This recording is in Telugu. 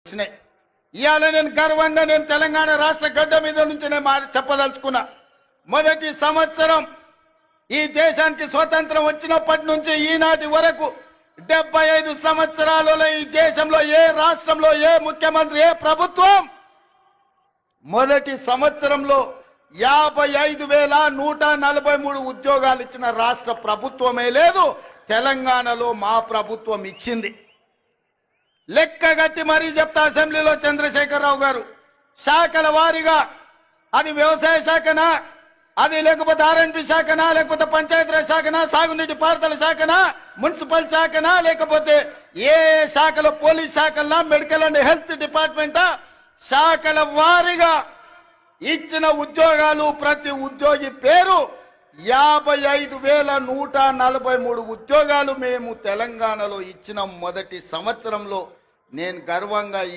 వచ్చినాయి. ఇవాళ నేను గర్వంగా తెలంగాణ రాష్ట్ర గడ్డ మీద నుంచి చెప్పదలుచుకున్నా. మొదటి సంవత్సరం ఈ దేశానికి స్వతంత్రం వచ్చినప్పటి నుంచి ఈనాటి వరకు 75 సంవత్సరాలలో ఈ దేశంలో ఏ రాష్ట్రంలో ఏ ముఖ్యమంత్రి ఏ ప్రభుత్వం మొదటి సంవత్సరంలో 55,143 ఉద్యోగాలు ఇచ్చిన రాష్ట్ర ప్రభుత్వమే లేదు. తెలంగాణలో మా ప్రభుత్వం ఇచ్చింది. లెక్కగట్టి మరీ చెప్తా. అసెంబ్లీలో చంద్రశేఖరరావు గారు శాఖల వారీగా అది వ్యవసాయ శాఖనా, అది లేకపోతే ఆర్ఎండ్బి శాఖనా, లేకపోతే పంచాయతీరాజ్ శాఖనా, సాగునీటి పారుదల శాఖనా, మున్సిపల్ శాఖనా, లేకపోతే ఏ శాఖలో పోలీస్ శాఖలనా, మెడికల్ అండ్ హెల్త్ డిపార్ట్మెంటా, శాఖల వారీగా ఇచ్చిన ఉద్యోగాలు ప్రతి ఉద్యోగి పేరు 55,143 ఉద్యోగాలు మేము తెలంగాణలో ఇచ్చిన మొదటి సంవత్సరంలో నేను గర్వంగా ఈ